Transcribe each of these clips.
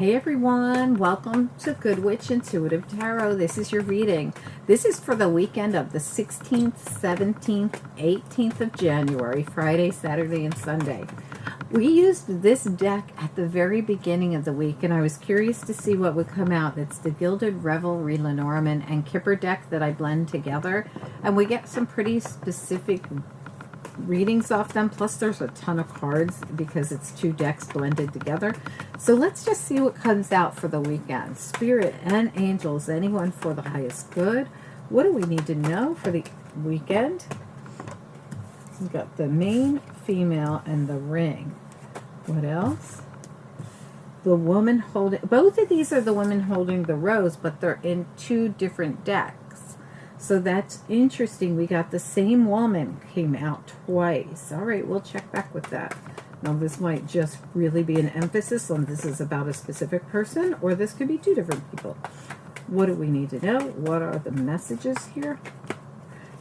Hey everyone, welcome to Good Witch Intuitive Tarot. This is your reading. This is for the weekend of the 16th, 17th, 18th of January, Friday, Saturday, and Sunday. We used this deck at the very beginning of the week, and I was curious to see what would come out. It's the Gilded Revelry Lenormand and Kipper deck that I blend together, and we get some pretty specific readings off them, plus there's a ton of cards because it's two decks blended together. So let's just see what comes out for the weekend. Spirit and angels, anyone for the highest good. What do we need to know for the weekend? We've got the main female and the ring. What else? The woman holding, both of these are the women holding the rose, but they're in two different decks. So that's interesting. We got the same woman came out twice. All right, we'll check back with that. Now, this might just really be an emphasis on this is about a specific person, or this could be two different people. What do we need to know? What are the messages here?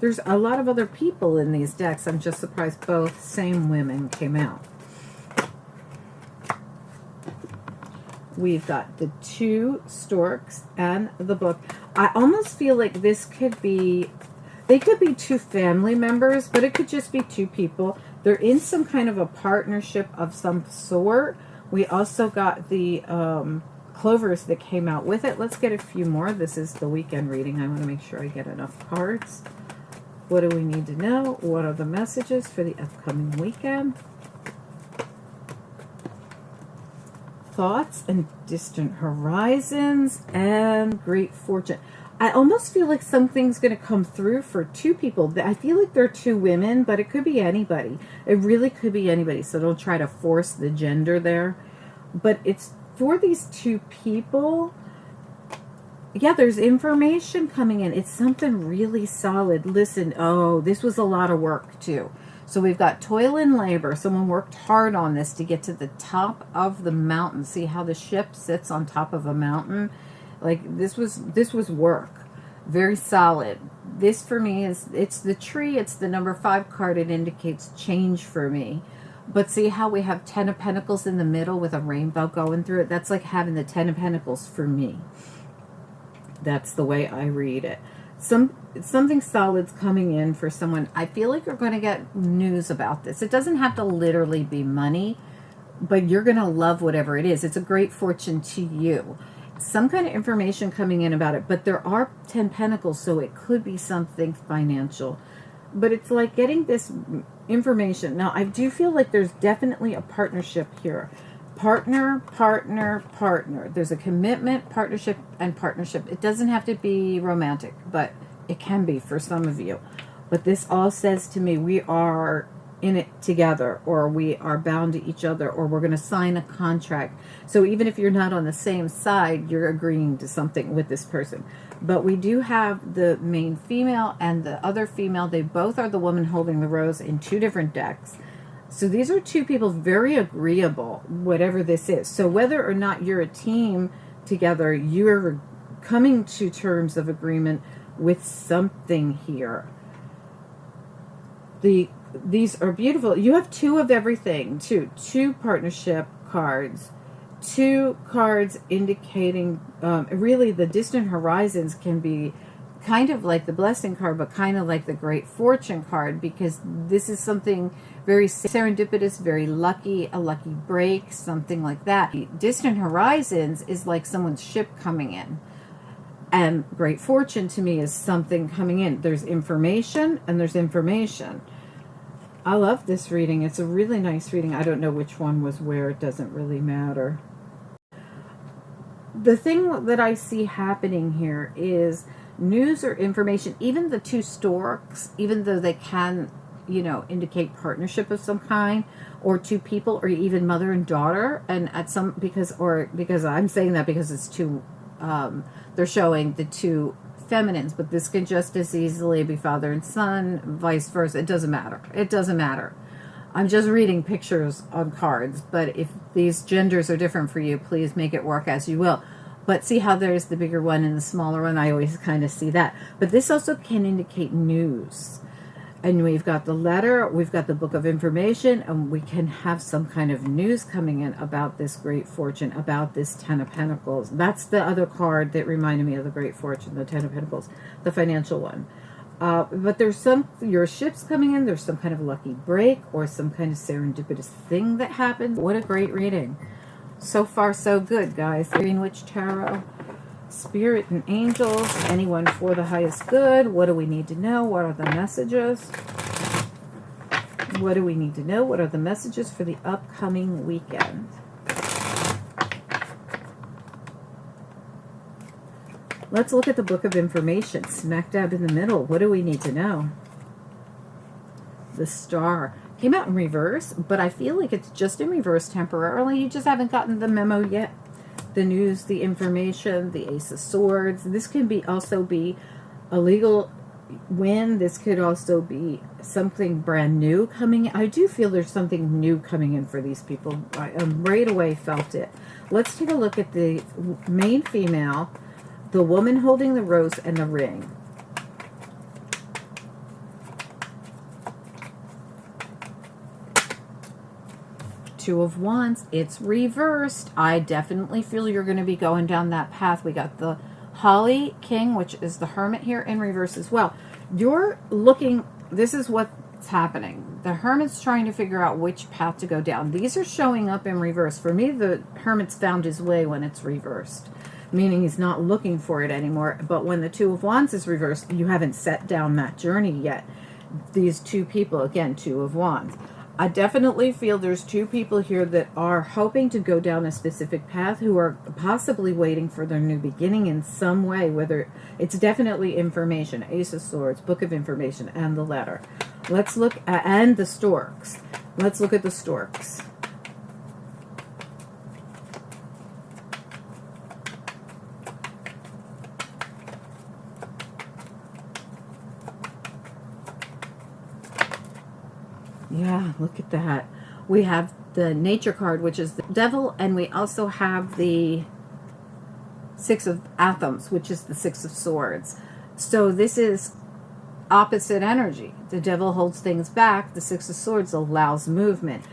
There's a lot of other people in these decks. I'm just surprised both same women came out. We've got the two storks and the book. I almost feel like this could be, they could be two family members, but it could just be two people. They're in some kind of a partnership of some sort. We also got the clovers that came out with it. Let's get a few more. This is the weekend reading. I want to make sure I get enough cards. What do we need to know? What are the messages for the upcoming weekend? Thoughts and distant horizons and great fortune. I almost feel like something's going to come through for two people. I feel like they're two women, but it could be anybody. It really could be anybody. So don't try to force the gender there. But it's for these two people. Yeah, there's information coming in. It's something really solid. Listen, oh, this was a lot of work too. So we've got toil and labor. Someone worked hard on this to get to the top of the mountain. See how the ship sits on top of a mountain? Like this was work. Very solid. This for me is, it's the tree. It's the number 5 card. It indicates change for me. But see how we have 10 of Pentacles in the middle with a rainbow going through it? That's like having the 10 of Pentacles for me. That's the way I read it. Something solid's coming in for someone. I feel like you're going to get news about this. It doesn't have to literally be money, but you're going to love whatever it is. It's a great fortune to you. Some kind of information coming in about it, but there are 10 Pentacles, so it could be something financial. But it's like getting this information. Now, I do feel like there's definitely a partnership here. Partner, partner, partner. There's a commitment, partnership, and partnership. It doesn't have to be romantic, but it can be for some of you. But this all says to me, we are in it together, or we are bound to each other, or we're going to sign a contract. So even if you're not on the same side, you're agreeing to something with this person. But we do have the main female and the other female. They both are the woman holding the rose in two different decks. So these are two people very agreeable, whatever this is. So whether or not you're a team together, you're coming to terms of agreement with something here. These are beautiful. You have two of everything, two partnership cards, two cards indicating really the distant horizons can be kind of like the blessing card, but kind of like the great fortune card, because this is something very serendipitous, very lucky, a lucky break, something like that. Distant horizons is like someone's ship coming in. And great fortune to me is something coming in. There's information and there's information. I love this reading. It's a really nice reading. I don't know which one was where. It doesn't really matter. The thing that I see happening here is news or information. Even the two storks, even though they can, you know, indicate partnership of some kind, or two people, or even mother and daughter, and at some, because I'm saying that because it's two, they're showing the two feminines, but this can just as easily be father and son, vice versa. It doesn't matter. It doesn't matter. I'm just reading pictures on cards, but if these genders are different for you, please make it work as you will. But see how there's the bigger one and the smaller one? I always kind of see that. But this also can indicate news. And we've got the letter, we've got the book of information, and we can have some kind of news coming in about this great fortune, about this 10 of Pentacles. That's the other card that reminded me of the great fortune, the 10 of Pentacles, the financial one. But there's your ship's coming in, there's some kind of lucky break or some kind of serendipitous thing that happens. What a great reading. So far, so good, guys. Green Witch Tarot. Spirit and angels, anyone for the highest good. What do we need to know? What are the messages? What do we need to know? What are the messages for the upcoming weekend? Let's look at the book of information, smack dab in the middle. What do we need to know? The Star came out in reverse, but I feel like it's just in reverse temporarily. You just haven't gotten the memo yet. The news, the information, the Ace of Swords. This can also be a legal win. This could also be something brand new coming in. I do feel there's something new coming in for these people. I right away felt it. Let's take a look at the main female, the woman holding the rose and the ring. Two of Wands, it's reversed. I definitely feel you're going to be going down that path. We got the Holly King, which is the Hermit here in reverse as well. You're looking, this is what's happening. The Hermit's trying to figure out which path to go down. These are showing up in reverse. For me, the Hermit's found his way when it's reversed, meaning he's not looking for it anymore. But when the Two of Wands is reversed, you haven't set down that journey yet. These two people, again, Two of Wands. I definitely feel there's two people here that are hoping to go down a specific path, who are possibly waiting for their new beginning in some way, whether it's definitely information, Ace of Swords, Book of Information, and the letter. Let's look at, and the Storks. Let's look at the Storks. Yeah, look at that. We have the Nature card, which is the Devil, and we also have the Six of Athams, which is the Six of Swords. So this is opposite energy. The Devil holds things back. The Six of Swords allows movement.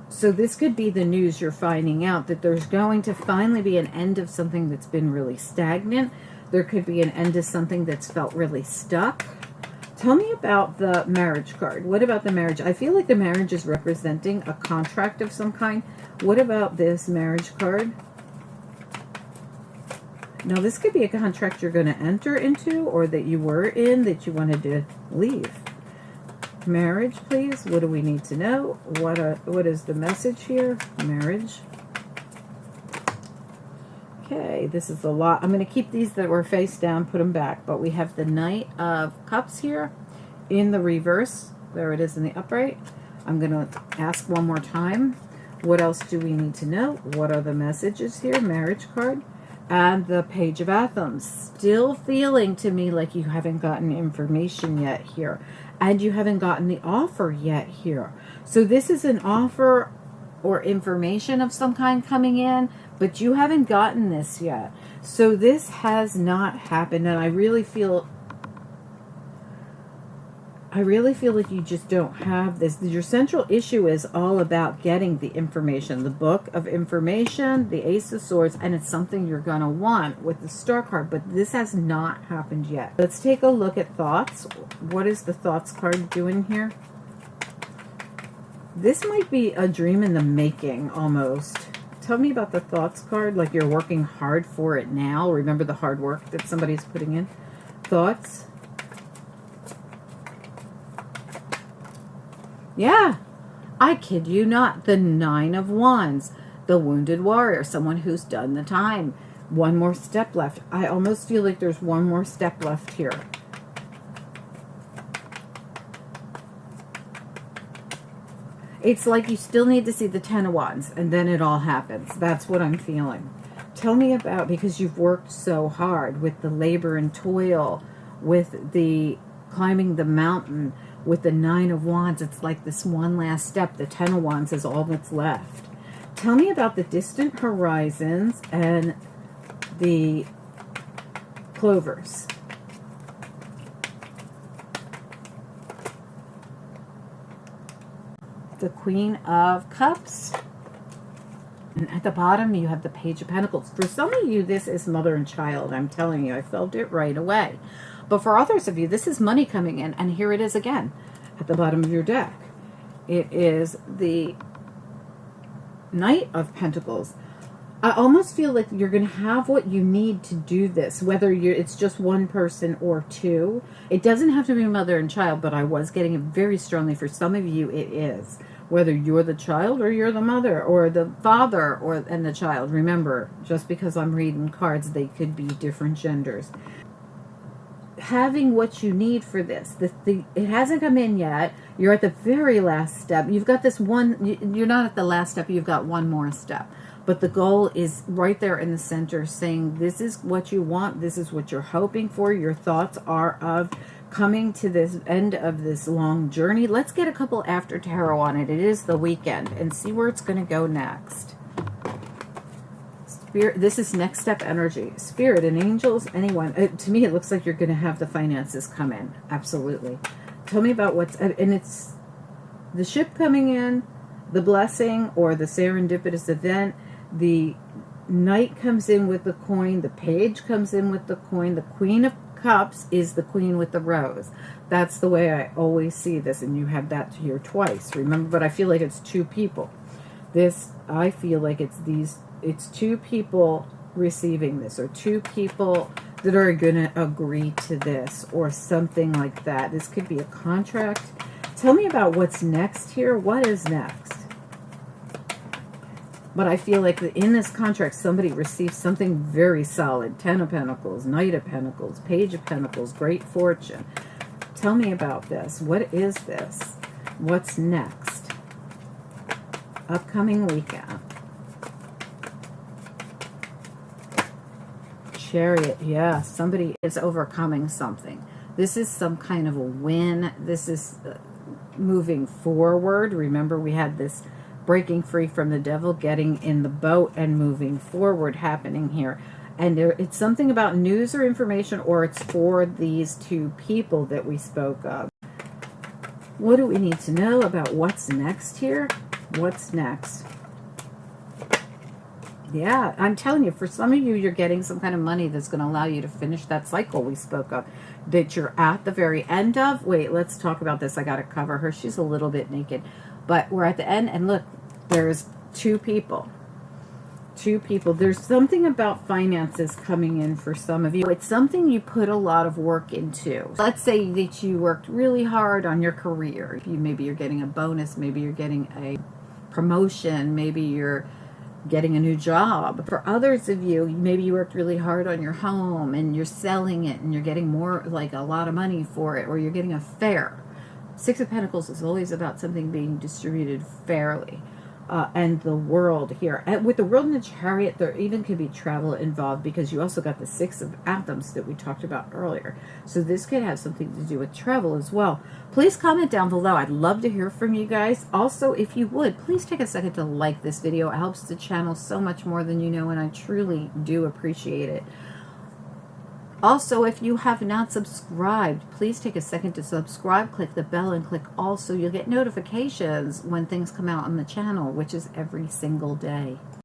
So this could be the news you're finding out, that there's going to finally be an end of something that's been really stagnant. There could be an end to something that's felt really stuck. Tell me about the Marriage card. What about the marriage? I feel like the marriage is representing a contract of some kind. What about this Marriage card? Now, this could be a contract you're going to enter into, or that you were in, that you wanted to leave. Marriage, please. What do we need to know? What is the message here? Marriage. Okay, this is a lot. I'm going to keep these that were face down, put them back. But we have the Knight of Cups here in the reverse. There it is in the upright. I'm going to ask one more time. What else do we need to know? What are the messages here? Marriage card. And the Page of Athams. Still feeling to me like you haven't gotten information yet here. And you haven't gotten the offer yet here. So this is an offer or information of some kind coming in, but you haven't gotten this yet. So this has not happened, and I really feel like you just don't have this. Your central issue is all about getting the information, the Book of Information, the Ace of Swords, and it's something you're going to want with the Star card, but this has not happened yet. Let's take a look at thoughts. What is the Thoughts card doing here? This might be a dream in the making, almost. Tell me about the Thoughts card, like you're working hard for it now. Remember the hard work that somebody's putting in? Thoughts. Yeah, I kid you not. The Nine of Wands, the Wounded Warrior, someone who's done the time. One more step left. I almost feel like there's one more step left here. It's like you still need to see the Ten of Wands, and then it all happens. That's what I'm feeling. Tell me about, because you've worked so hard with the labor and toil, with the climbing the mountain, with the Nine of Wands. It's like this one last step. The Ten of Wands is all that's left. Tell me about the distant horizons and the clovers. the Queen of Cups. And at the bottom, you have the Page of Pentacles. For some of you, this is mother and child. I'm telling you, I felt it right away. But for others of you, this is money coming in. And here it is again at the bottom of your deck. It is the Knight of Pentacles. I almost feel like you're going to have what you need to do this, whether it's just one person or two. It doesn't have to be mother and child, but I was getting it very strongly. For some of you, it is. Whether you're the child or you're the mother or the father and the child. Remember, just because I'm reading cards, they could be different genders. Having what you need for this. It hasn't come in yet. You're at the very last step. You've got this one. You're not at the last step. You've got one more step. But the goal is right there in the center, saying this is what you want. This is what you're hoping for. Your thoughts are of coming to this end of this long journey. Let's get a couple after tarot on it. It is the weekend, and see where it's going to go next. Spirit, this is next step energy. Spirit and angels, anyone. To me, it looks like you're going to have the finances come in. Absolutely. Tell me about what's, and it's the ship coming in, the blessing or the serendipitous event. The Knight comes in with the coin. The Page comes in with the coin. The Queen of Cups is the Queen with the rose. That's the way I always see this, and you have that here twice. Remember, but I feel like it's two people. This, I feel like it's two people receiving this, or two people that are going to agree to this, or something like that. This could be a contract. Tell me about what's next here. What is next? But I feel like in this contract, somebody receives something very solid. Ten of Pentacles, Knight of Pentacles, Page of Pentacles, Great Fortune. Tell me about this. What is this? What's next? Upcoming weekend. Chariot. Yeah, somebody is overcoming something. This is some kind of a win. This is moving forward. Remember, we had this breaking free from the devil, getting in the boat and moving forward happening here. And it's something about news or information, or it's for these two people that we spoke of. What do we need to know about what's next here? What's next? Yeah, I'm telling you, for some of you, you're getting some kind of money that's going to allow you to finish that cycle we spoke of, that you're at the very end of. Wait, let's talk about this. I got to cover her. She's a little bit naked. But we're at the end, and look, there's two people. Two people. There's something about finances coming in for some of you. It's something you put a lot of work into. Let's say that you worked really hard on your career. Maybe you're getting a bonus. Maybe you're getting a promotion. Maybe you're getting a new job. For others of you, maybe you worked really hard on your home and you're selling it and you're getting more, like a lot of money for it, or you're getting a fair. Six of Pentacles is always about something being distributed fairly. And the World here. And with the World and the Chariot, there even could be travel involved, because you also got the Six of Anthems that we talked about earlier. So this could have something to do with travel as well. Please comment down below. I'd love to hear from you guys. Also, if you would, please take a second to like this video. It helps the channel so much more than you know, and I truly do appreciate it. Also, if you have not subscribed, please take a second to subscribe, click the bell, and click all so you'll get notifications when things come out on the channel, which is every single day.